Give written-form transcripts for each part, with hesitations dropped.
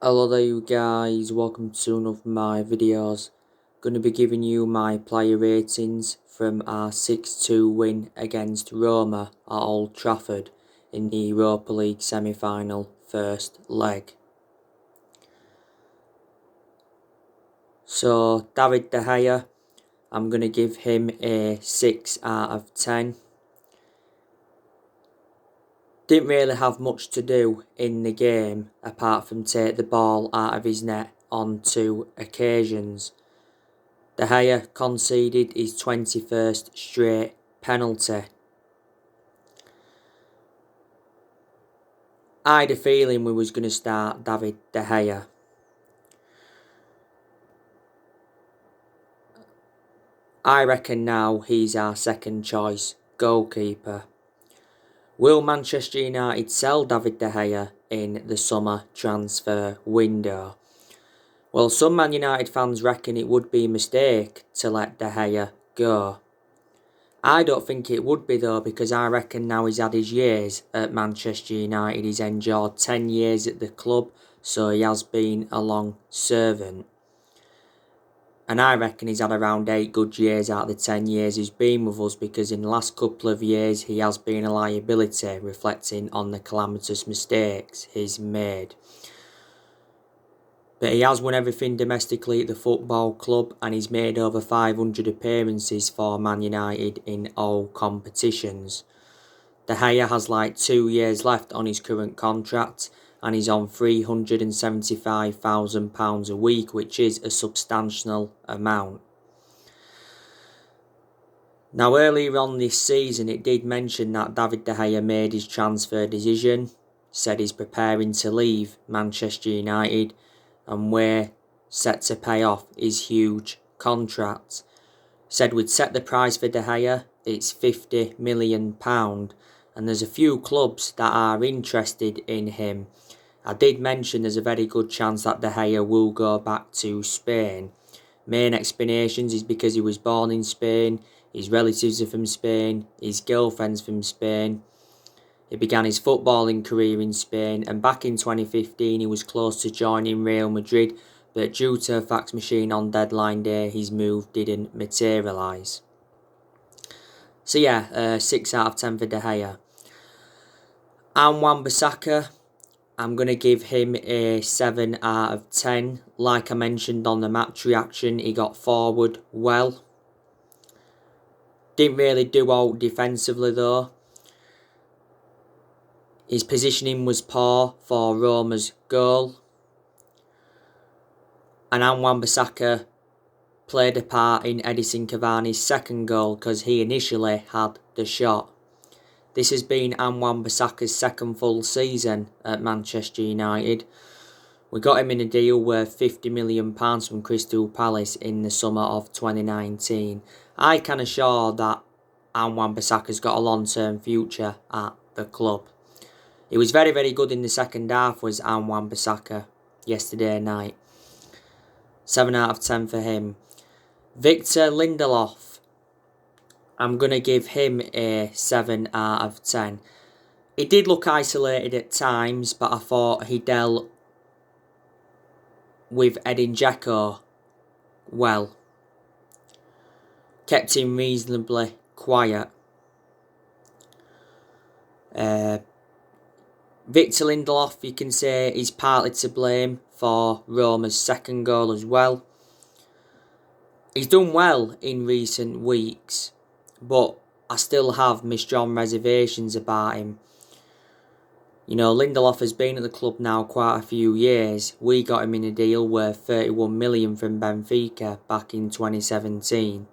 Hello there you guys, welcome to one of my videos. Going to be giving you my player ratings from our 6-2 win against Roma at Old Trafford in the Europa League semi-final first leg. So David De Gea, I'm going to give him a 6 out of 10. Didn't really have much to do in the game apart from take the ball out of his net on 2 occasions. De Gea conceded his 21st straight penalty. I had a feeling we was going to start David De Gea. I reckon now he's our second choice goalkeeper. Will Manchester United sell David De Gea in the summer transfer window? Well, some Man United fans reckon it would be a mistake to let De Gea go. I don't think it would be though, because I reckon now he's had his years at Manchester United. He's enjoyed 10 years at the club, so he has been a long servant. And I reckon he's had around 8 good years out of the 10 years he's been with us, because in the last couple of years he has been a liability, reflecting on the calamitous mistakes he's made. But he has won everything domestically at the football club, and he's made over 500 appearances for Man United in all competitions. De Gea has like 2 years left on his current contract, and he's on £375,000 a week, which is a substantial amount. Now, earlier on this season, it did mention that David De Gea made his transfer decision, said he's preparing to leave Manchester United, and we're set to pay off his huge contract. Said we'd set the price for De Gea, it's £50 million, and there's a few clubs that are interested in him. I did mention there's a very good chance that De Gea will go back to Spain. Main explanations is because he was born in Spain, his relatives are from Spain, his girlfriend's from Spain. He began his footballing career in Spain, and back in 2015 he was close to joining Real Madrid, but due to a fax machine on deadline day, his move didn't materialise. So yeah, 6 out of 10 for De Gea. And Juan Basaka, I'm going to give him a 7 out of 10. Like I mentioned on the match reaction, he got forward well. Didn't really do out defensively though. His positioning was poor for Roma's goal. And Juan Basaka played a part in Edison Cavani's second goal, because he initially had the shot. This has been Juan Basaka's second full season at Manchester United. We got him in a deal worth £50 million from Crystal Palace in the summer of 2019. I can assure that Juan Basaka's got a long-term future at the club. He was very, very good in the second half, was Juan Basaka, yesterday night. 7 out of 10 for him. Victor Lindelof, I'm going to give him a 7 out of 10. He did look isolated at times, but I thought he dealt with Edin Dzeko well. Kept him reasonably quiet. Victor Lindelof, you can say, is partly to blame for Roma's second goal as well. He's done well in recent weeks, but I still have my strong reservations about him. You know, Lindelof has been at the club now quite a few years. We got him in a deal worth 31 million from Benfica back in 2017.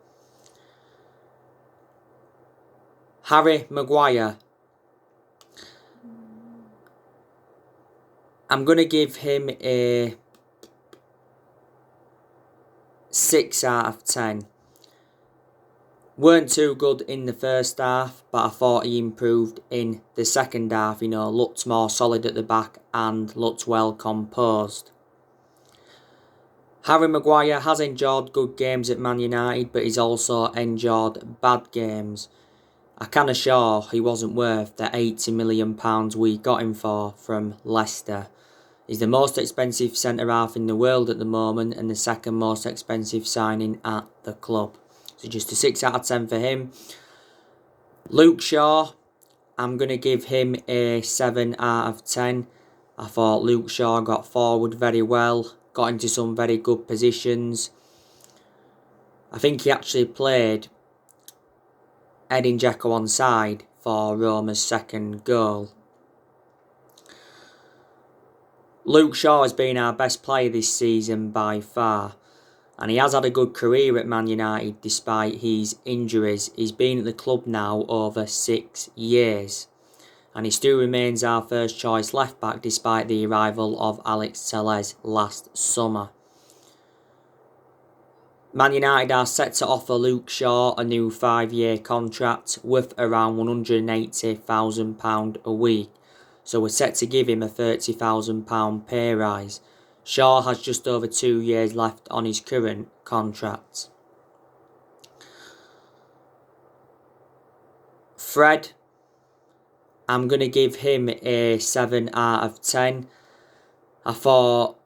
Harry Maguire, I'm going to give him a 6 out of 10. Weren't too good in the first half, but I thought he improved in the second half. You know, looked more solid at the back and looked well composed. Harry Maguire has enjoyed good games at Man United, but he's also enjoyed bad games. I can assure he wasn't worth the £80 million we got him for from Leicester. He's the most expensive centre-half in the world at the moment and the second most expensive signing at the club. So just a 6 out of 10 for him. Luke Shaw, I'm going to give him a 7 out of 10. I thought Luke Shaw got forward very well, got into some very good positions. I think he actually played Edin Dzeko onside for Roma's second goal. Luke Shaw has been our best player this season by far, and he has had a good career at Man United despite his injuries. He's been at the club now over 6 years, and he still remains our first choice left back despite the arrival of Alex Telles last summer. Man United are set to offer Luke Shaw a new 5-year contract worth around £180,000 a week. So we're set to give him a £30,000 pay rise. Shaw has just over 2 years left on his current contract. Fred, I'm going to give him a 7 out of 10. I thought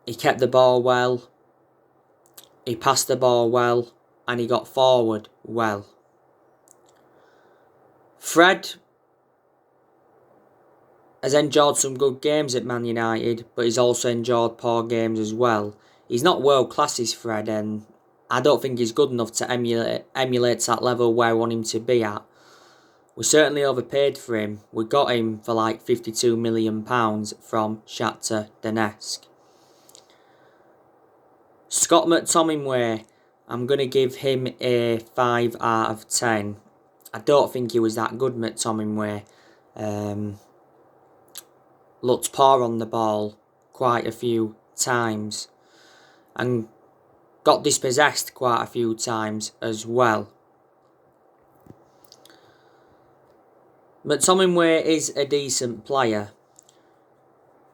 he kept the ball well, he passed the ball well, and he got forward well. Fred has enjoyed some good games at Man United, but he's also enjoyed poor games as well. He's not world class, is Fred, and I don't think he's good enough to emulate that level where I want him to be at. We certainly overpaid for him. We got him for like £52 million from Shakhtar Donetsk. Scott McTominay, I'm going to give him a 5 out of 10. I don't think he was that good, McTominay. Looked poor on the ball quite a few times and got dispossessed quite a few times as well. McTominay is a decent player,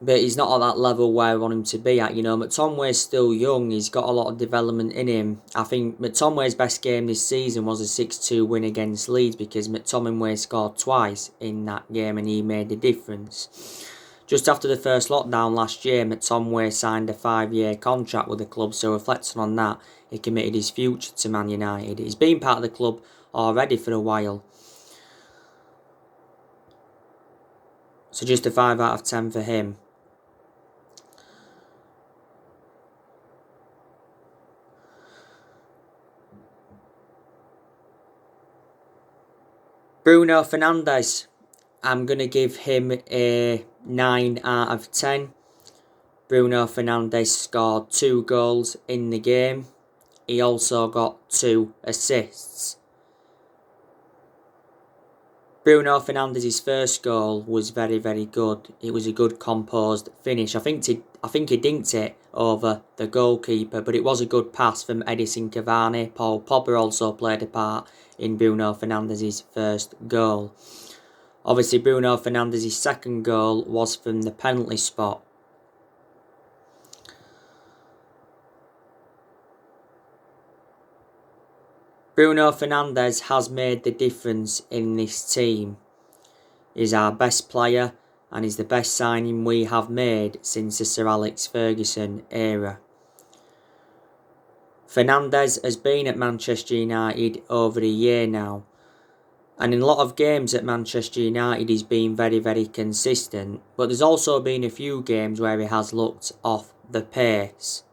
but he's not at that level where I want him to be at. You know, McTominay's still young. He's got a lot of development in him. I think McTominay's best game this season was a 6-2 win against Leeds because McTominay scored twice in that game and he made a difference. Just after the first lockdown last year, McTominay signed a 5-year contract with the club, so reflecting on that, he committed his future to Man United. He's been part of the club already for a while. So just a 5 out of 10 for him. Bruno Fernandez, I'm going to give him a 9 out of 10. Bruno Fernandez scored 2 goals in the game. He also got 2 assists. Bruno Fernandez's first goal was very, very good. It was a good composed finish. I think he dinked it over the goalkeeper, but it was a good pass from Edison Cavani. Paul Pogba also played a part in Bruno Fernandez's first goal. Obviously, Bruno Fernandez's second goal was from the penalty spot. Bruno Fernandez has made the difference in this team. He's our best player and is the best signing we have made since the Sir Alex Ferguson era. Fernandez has been at Manchester United over a year now, and in a lot of games at Manchester United he's been very, very consistent, but there's also been a few games where he has looked off the pace.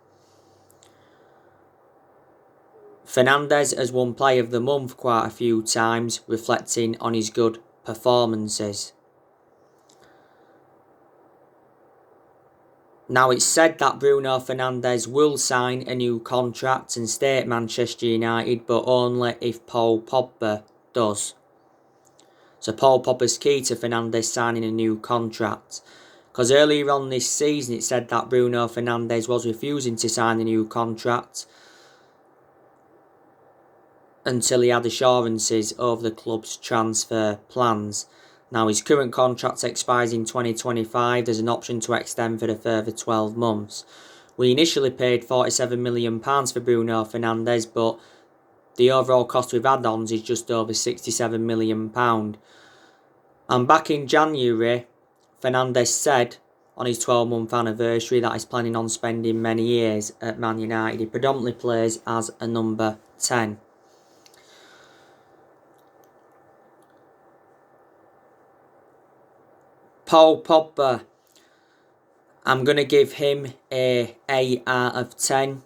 Fernandez has won Player of the Month quite a few times, reflecting on his good performances. Now, it's said that Bruno Fernandez will sign a new contract and stay at Manchester United, but only if Paul Pogba does. So Paul Pogba's key to Fernandez signing a new contract. Because earlier on this season it said that Bruno Fernandez was refusing to sign a new contract until he had assurances over the club's transfer plans. Now, his current contract expires in 2025. There's an option to extend for a further 12 months. We initially paid £47 million for Bruno Fernandez, but the overall cost with add-ons is just over £67 million. And back in January, Fernandez said on his 12-month anniversary that he's planning on spending many years at Man United. He predominantly plays as a number 10. Paul Pogba, I'm going to give him a 8 out of 10.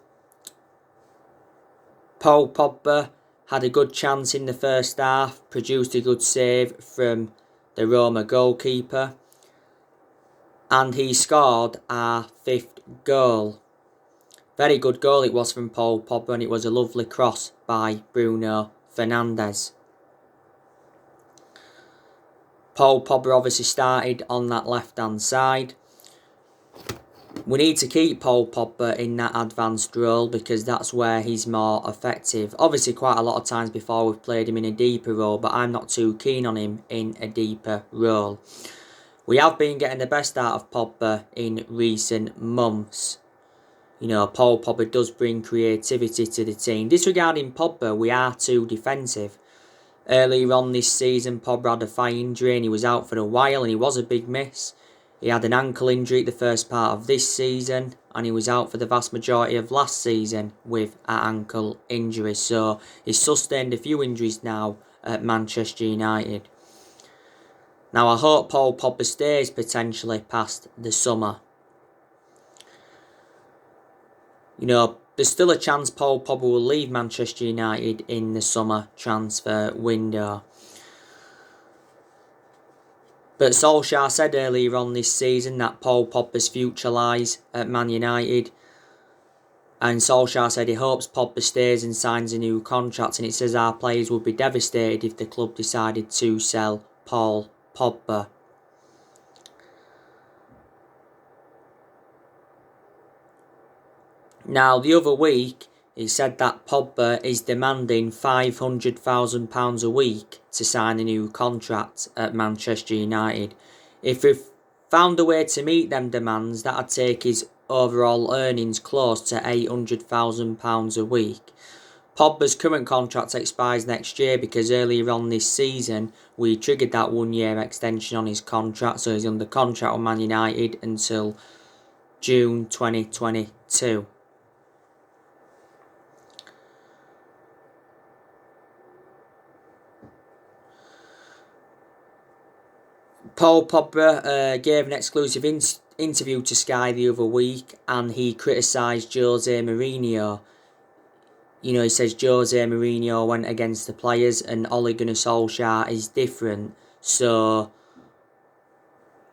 Paul Pogba had a good chance in the first half, produced a good save from the Roma goalkeeper, and he scored our 5th goal. Very good goal it was from Paul Pogba, and it was a lovely cross by Bruno Fernandez. Paul Pogba obviously started on that left-hand side. We need to keep Paul Pogba in that advanced role because that's where he's more effective. Obviously, quite a lot of times before we've played him in a deeper role, but I'm not too keen on him in a deeper role. We have been getting the best out of Pogba in recent months. You know, Paul Pogba does bring creativity to the team. Disregarding Pogba, we are too defensive. Earlier on this season, Pogba had a thigh injury and he was out for a while, and he was a big miss. He had an ankle injury at the first part of this season, and he was out for the vast majority of last season with an ankle injury. So he's sustained a few injuries now at Manchester United. Now I hope Paul Pogba stays potentially past the summer. You know, there's still a chance Paul Pogba will leave Manchester United in the summer transfer window. But Solskjaer said earlier on this season that Paul Pogba's future lies at Man United. And Solskjaer said he hopes Pogba stays and signs a new contract. And it says our players would be devastated if the club decided to sell Paul Pogba. Now, the other week, he said that Pogba is demanding £500,000 a week to sign a new contract at Manchester United. If we found a way to meet them demands, that'd take his overall earnings close to £800,000 a week. Pogba's current contract expires next year because earlier on this season we triggered that 1-year extension on his contract, so he's under contract with Man United until June 2022. Paul Pogba gave an exclusive interview to Sky the other week, and he criticised Jose Mourinho. You know, he says Jose Mourinho went against the players and Ole Gunnar Solskjaer is different. So,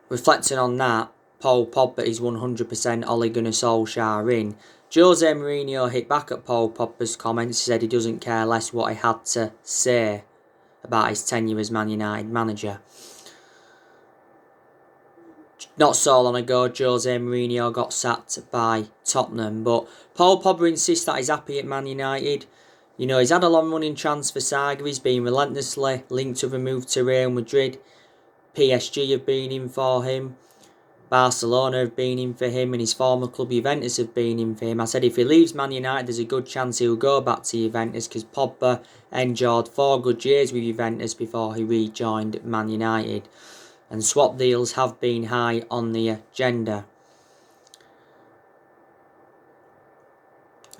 reflecting on that, Paul Pogba is 100% Ole Gunnar Solskjaer in. Jose Mourinho hit back at Paul Pogba's comments. He said he doesn't care less what he had to say about his tenure as Man United manager. Not so long ago, Jose Mourinho got sacked by Tottenham, but Paul Pogba insists that he's happy at Man United. You know, he's had a long-running transfer saga. He's been relentlessly linked with a move to Real Madrid. PSG have been in for him. Barcelona have been in for him, and his former club Juventus have been in for him. I said if he leaves Man United, there's a good chance he'll go back to Juventus because Pogba endured 4 good years with Juventus before he rejoined Man United. And swap deals have been high on the agenda.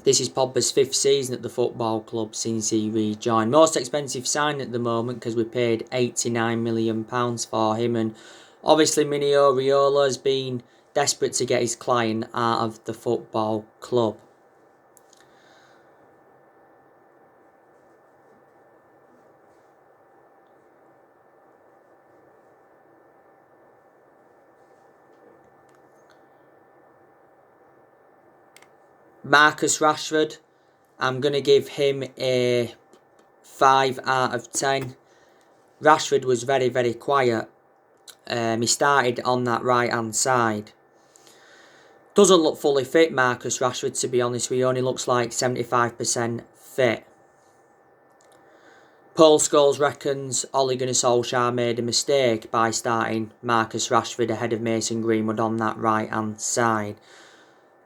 This is Pogba's 5th season at the football club since he rejoined. Most expensive signing at the moment because we paid £89 million for him. And obviously Mini Oriola has been desperate to get his client out of the football club. Marcus Rashford, I'm going to give him a 5 out of 10. Rashford was very, very quiet. He started on that right-hand side. Doesn't look fully fit, Marcus Rashford, to be honest. He only looks like 75% fit. Paul Scholes reckons Ole Gunnar Solskjaer made a mistake by starting Marcus Rashford ahead of Mason Greenwood on that right-hand side.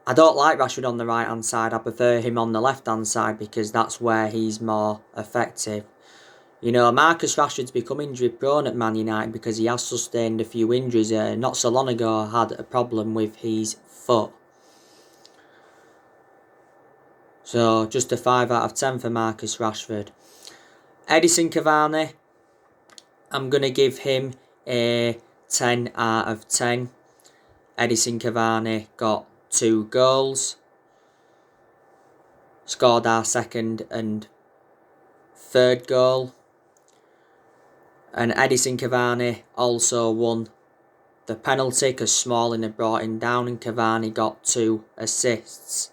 I don't like Rashford on the right-hand side. I prefer him on the left-hand side because that's where he's more effective. You know, Marcus Rashford's become injury prone at Man United because he has sustained a few injuries. Not so long ago had a problem with his foot. So just a 5 out of 10 for Marcus Rashford. Edison Cavani, I'm going to give him a 10 out of 10. Edison Cavani got 2 goals. Scored our second and third goal. And Edison Cavani also won the penalty because Smalling had brought him down, and Cavani got 2 assists.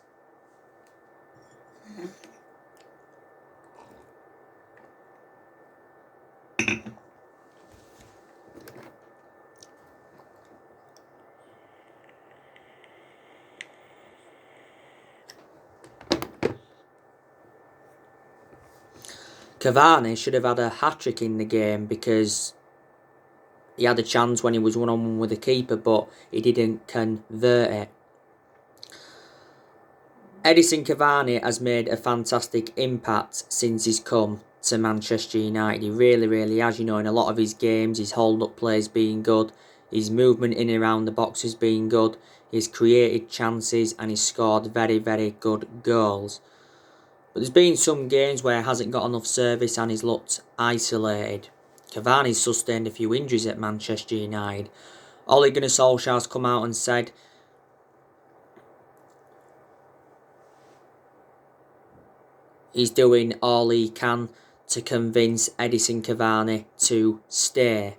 Cavani should have had a hat-trick in the game because he had a chance when he was one-on-one with the keeper, but he didn't convert it. Edison Cavani has made a fantastic impact since he's come to Manchester United. He really has. You know, in a lot of his games, his hold-up play has been good. His movement in and around the box has been good. He's created chances and he's scored very good goals. But there's been some games where he hasn't got enough service and he's looked isolated. Cavani's sustained a few injuries at Manchester United. Ole Gunnar Solskjaer's come out and said he's doing all he can to convince Edison Cavani to stay.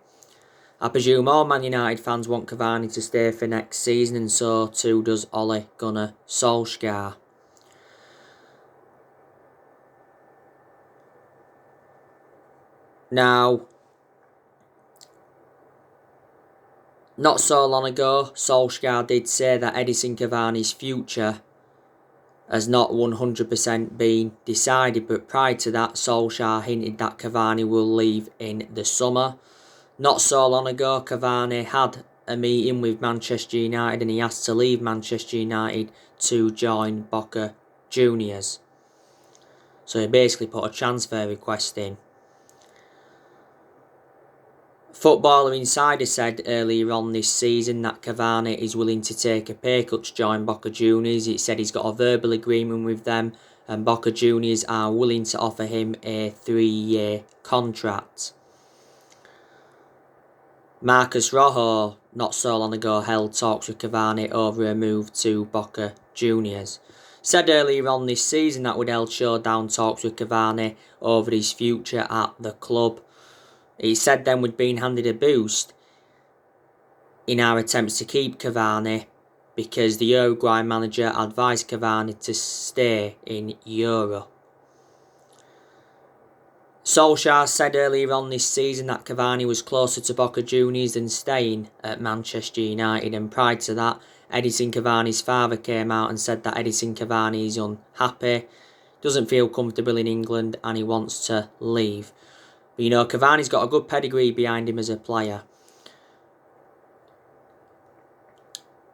I presume all Man United fans want Cavani to stay for next season, and so too does Ole Gunnar Solskjaer. Now, not so long ago, Solskjaer did say that Edison Cavani's future has not 100% been decided, but prior to that, Solskjaer hinted that Cavani will leave in the summer. Not so long ago, Cavani had a meeting with Manchester United and he asked to leave Manchester United to join Boca Juniors. So he basically put a transfer request in. Footballer Insider said earlier on this season that Cavani is willing to take a pay cut to join Boca Juniors. It said he's got a verbal agreement with them and Boca Juniors are willing to offer him a 3-year contract. Marcus Rojo, not so long ago, held talks with Cavani over a move to Boca Juniors. Said earlier on this season that would held showdown talks with Cavani over his future at the club. He said then we'd been handed a boost in our attempts to keep Cavani because the Uruguay manager advised Cavani to stay in Europe. Solskjaer said earlier on this season that Cavani was closer to Boca Juniors than staying at Manchester United, and prior to that, Edison Cavani's father came out and said that Edison Cavani is unhappy, doesn't feel comfortable in England and he wants to leave. But you know, Cavani's got a good pedigree behind him as a player.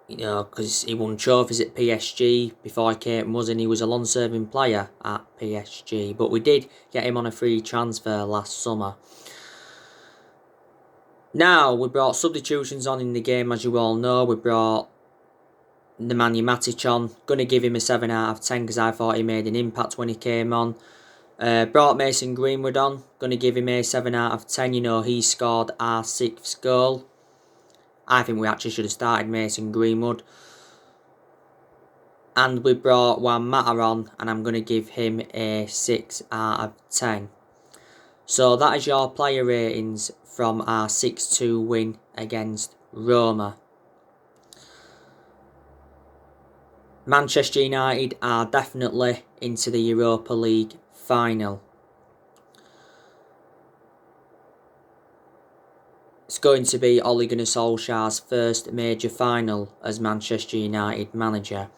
You know, because he won trophies at PSG before he came was, and he was a long-serving player at PSG. But we did get him on a free transfer last summer. Now, we brought substitutions on in the game, as you all know. We brought Nemanja Matic on. Going to give him a 7 out of 10 because I thought he made an impact when he came on. Brought Mason Greenwood on. Going to give him a 7 out of 10. You know, he scored our 6th goal. I think we actually should have started Mason Greenwood. And we brought Juan Mata on, and I'm going to give him a 6 out of 10. So that is your player ratings from our 6-2 win against Roma. Manchester United are definitely into the Europa League final. It's going to be Ole Gunnar Solskjaer's first major final as Manchester United manager.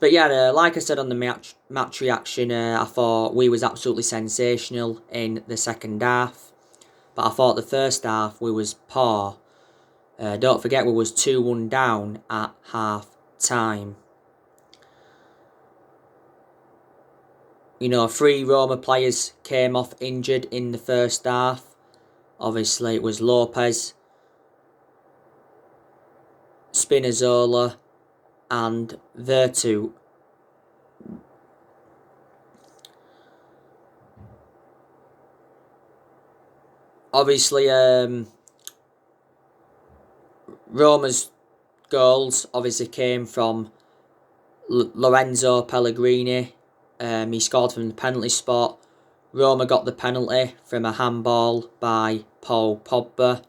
But yeah, like I said on the match reaction, I thought we was absolutely sensational in the second half. But I thought the first half we was poor. Don't forget we was 2-1 down at half time. 3 Roma players came off injured in the first half. Obviously, it was Lopez, Spinazzola, and Virtu. Obviously, Roma's goals obviously came from Lorenzo Pellegrini. He scored from the penalty spot. Roma got the penalty from a handball by Paul Pogba.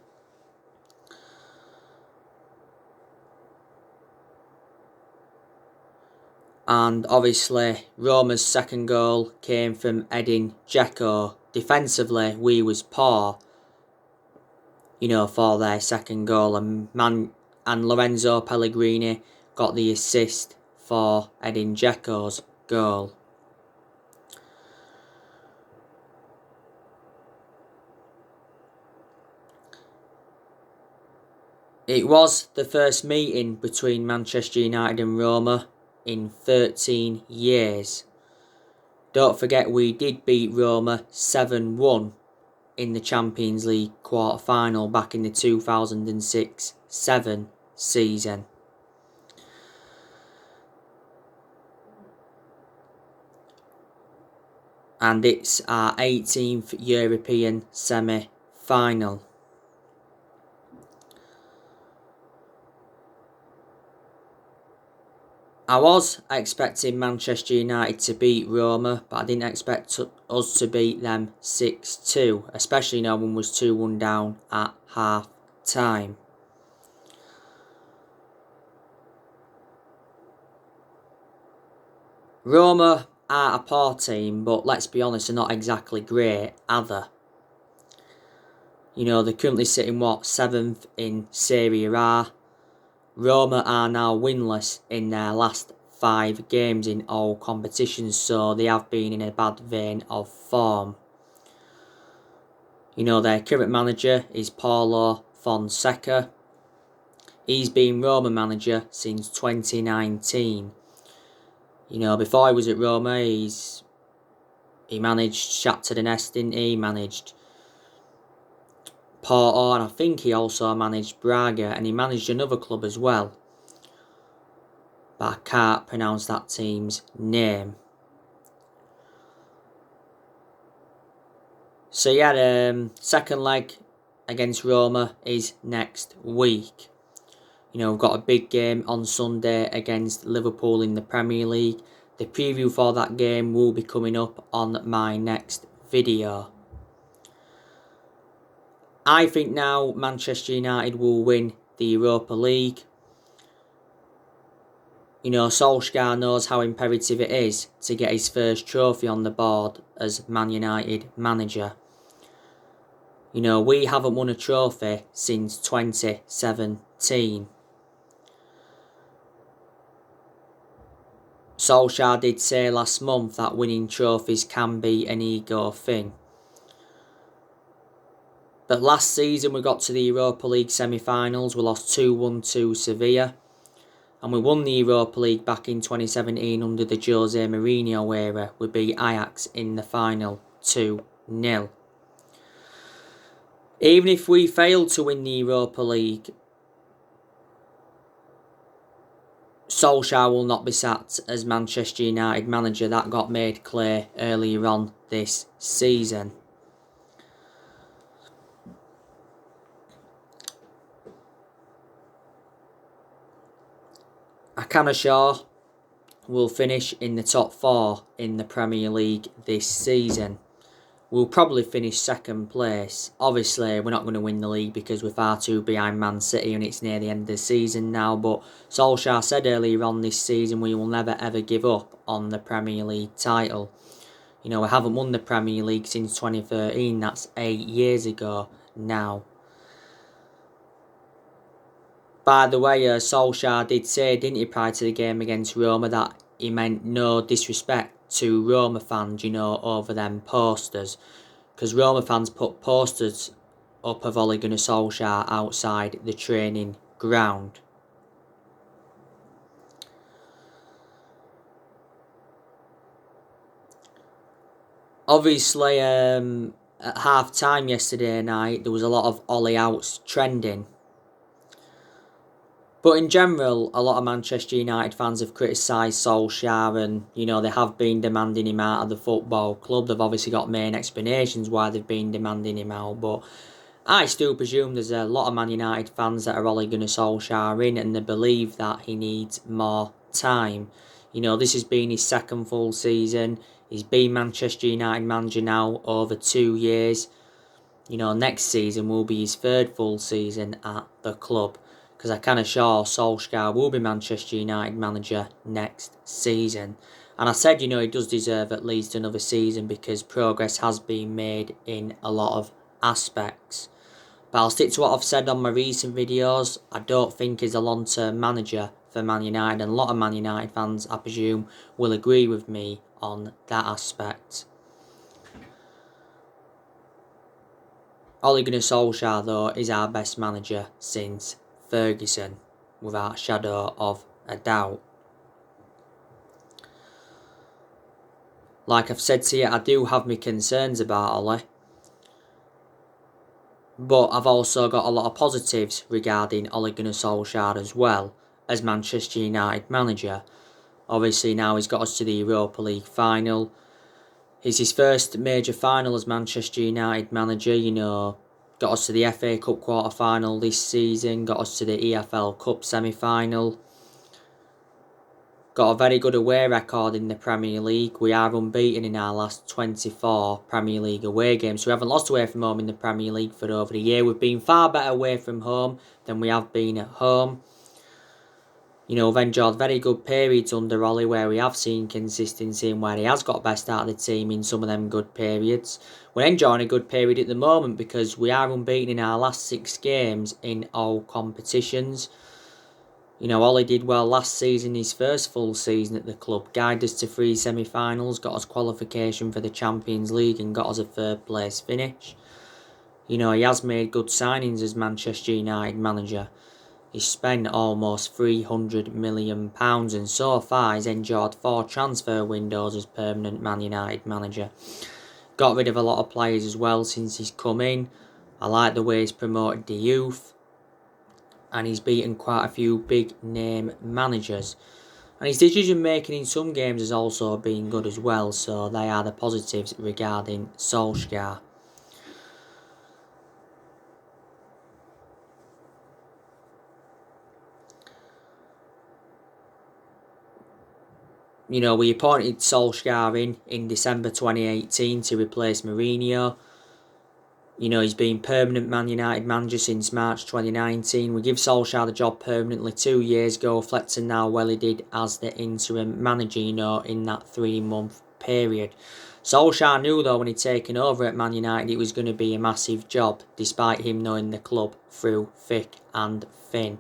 And obviously, Roma's second goal came from Edin Dzeko. Defensively, we was poor, for their second goal. And Lorenzo Pellegrini got the assist for Edin Dzeko's goal. It was the first meeting between Manchester United and Roma in 13 years. Don't forget, we did beat Roma 7-1 in the Champions League quarter-final back in the 2006-7 season. And it's our 18th European semi-final. I was expecting Manchester United to beat Roma, but I didn't expect us to beat them 6-2, especially no one was 2-1 down at half time. Roma are a poor team, but let's be honest, they're not exactly great either. They're currently sitting 7th in Serie A. Roma are now winless in their last 5 games in all competitions, so they have been in a bad vein of form. Their current manager is Bruno Fernandez. He's been Roma manager since 2019. Before he was at Roma, he managed Shakhtar Donetsk, didn't he? He managed Porto, and I think he also managed Braga, and he managed another club as well. But I can't pronounce that team's name. So yeah, second leg against Roma is next week. We've got a big game on Sunday against Liverpool in the Premier League. The preview for that game will be coming up on my next video. I think now Manchester United will win the Europa League. Solskjaer knows how imperative it is to get his first trophy on the board as Man United manager. We haven't won a trophy since 2017. Solskjaer did say last month that winning trophies can be an ego thing. But last season we got to the Europa League semi-finals, we lost 2-1 to Sevilla. And we won the Europa League back in 2017 under the Jose Mourinho era. We beat Ajax in the final 2-0. Even if we failed to win the Europa League, Solskjaer will not be sacked as Manchester United manager. That got made clear earlier on this season. I can assure we'll finish in the top 4 in the Premier League this season. We'll probably finish second place. Obviously, we're not going to win the league because we're far too behind Man City and it's near the end of the season now. But Solskjaer said earlier on this season we will never ever give up on the Premier League title. We haven't won the Premier League since 2013. That's 8 years ago now. By the way, Solskjaer did say, didn't he, prior to the game against Roma, that he meant no disrespect to Roma fans, over them posters. Because Roma fans put posters up of Ole Gunnar Solskjaer outside the training ground. Obviously, at half time yesterday night, there was a lot of Ollie outs trending. But in general, a lot of Manchester United fans have criticised Solskjaer and, they have been demanding him out of the football club. They've obviously got main explanations why they've been demanding him out. But I still presume there's a lot of Man United fans that are Ole Gunnar Solskjaer in and they believe that he needs more time. This has been his second full season. He's been Manchester United manager now over 2 years. Next season will be his third full season at the club. Because I can assure Solskjaer will be Manchester United manager next season. And I said, he does deserve at least another season because progress has been made in a lot of aspects. But I'll stick to what I've said on my recent videos. I don't think he's a long-term manager for Man United. And a lot of Man United fans, I presume, will agree with me on that aspect. Ole Gunnar Solskjaer, though, is our best manager since Ferguson, without a shadow of a doubt. Like I've said to you, I do have my concerns about Ole. But I've also got a lot of positives regarding Ole Gunnar Solskjaer as well as Manchester United manager. Obviously now he's got us to the Europa League final. It's his first major final as Manchester United manager, got us to the FA Cup quarter-final this season, got us to the EFL Cup semi-final. Got a very good away record in the Premier League. We are unbeaten in our last 24 Premier League away games. So we haven't lost away from home in the Premier League for over a year. We've been far better away from home than we have been at home. We've enjoyed very good periods under Ollie where we have seen consistency and where he has got best out of the team in some of them good periods. We're enjoying a good period at the moment because we are unbeaten in our last 6 games in all competitions. Ollie did well last season, his first full season at the club, guided us to 3 semi-finals, got us qualification for the Champions League and got us a 3rd place finish. He has made good signings as Manchester United manager. He's spent almost £300 million and so far he's enjoyed 4 transfer windows as permanent Man United manager. Got rid of a lot of players as well since he's come in. I like the way he's promoted the youth. And he's beaten quite a few big name managers. And his decision making in some games has also been good as well. So they are the positives regarding Solskjaer. We appointed Solskjaer in December 2018 to replace Mourinho. He's been permanent Man United manager since March 2019. We give Solskjaer the job permanently 2 years ago, reflecting how well he did as the interim manager, in that 3-month period. Solskjaer knew though when he'd taken over at Man United it was going to be a massive job, despite him knowing the club through thick and thin.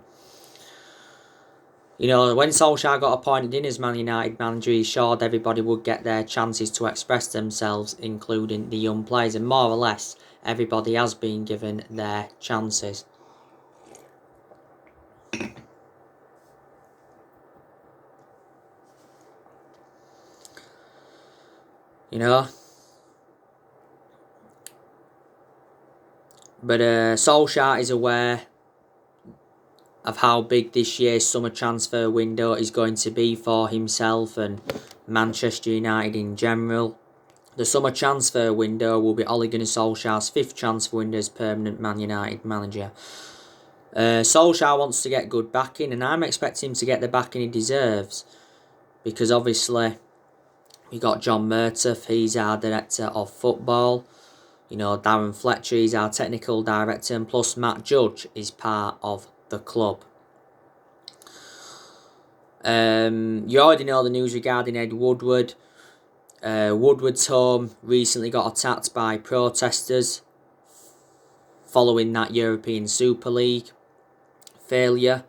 When Solskjaer got appointed in as Man United manager, he assured everybody would get their chances to express themselves, including the young players, and more or less, everybody has been given their chances. But Solskjaer is aware of how big this year's summer transfer window is going to be for himself and Manchester United in general. The summer transfer window will be Ole Gunnar Solskjaer's 5th transfer window as permanent Man United manager. Solskjaer wants to get good backing, and I'm expecting him to get the backing he deserves. Because obviously, we got John Murtough, he's our director of football. Darren Fletcher, he's our technical director, and plus Matt Judge is part of the club. You already know the news regarding Ed Woodward. Woodward's home recently got attacked by protesters following that European Super League failure.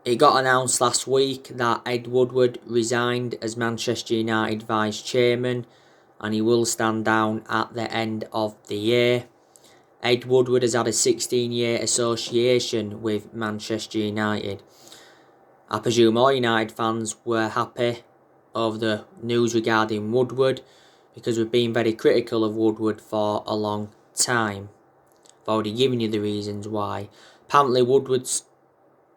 It got announced last week that Ed Woodward resigned as Manchester United vice chairman and he will stand down at the end of the year. Ed Woodward has had a 16-year association with Manchester United. I presume all United fans were happy over the news regarding Woodward, because we've been very critical of Woodward for a long time. I've already given you the reasons why. Apparently Woodward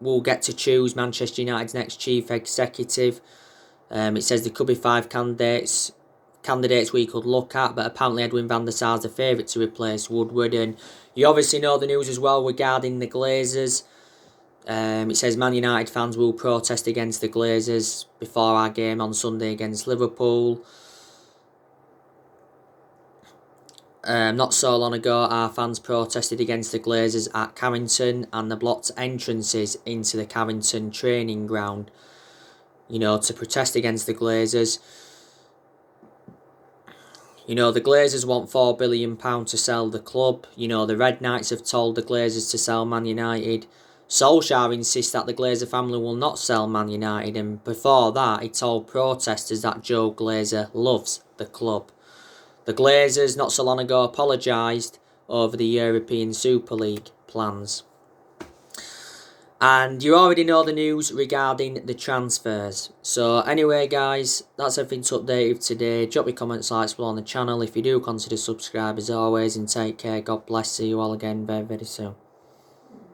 will get to choose Manchester United's next chief executive. It says there could be 5 candidates we could look at, but apparently Edwin van der Sar's the favourite to replace Woodward. And you obviously know the news as well regarding the Glazers. It says Man United fans will protest against the Glazers before our game on Sunday against Liverpool. Not so long ago, our fans protested against the Glazers at Carrington and the blocked entrances into the Carrington training ground, to protest against the Glazers. The Glazers want £4 billion to sell the club. The Red Knights have told the Glazers to sell Man United. Solskjaer insists that the Glazer family will not sell Man United, and before that he told protesters that Joe Glazer loves the club. The Glazers not so long ago apologised over the European Super League plans. And you already know the news regarding the transfers. So anyway guys, that's everything to update with today. Drop your comments, likes below on the channel if you do consider subscribe as always, and take care. God bless. See you all again very, very soon.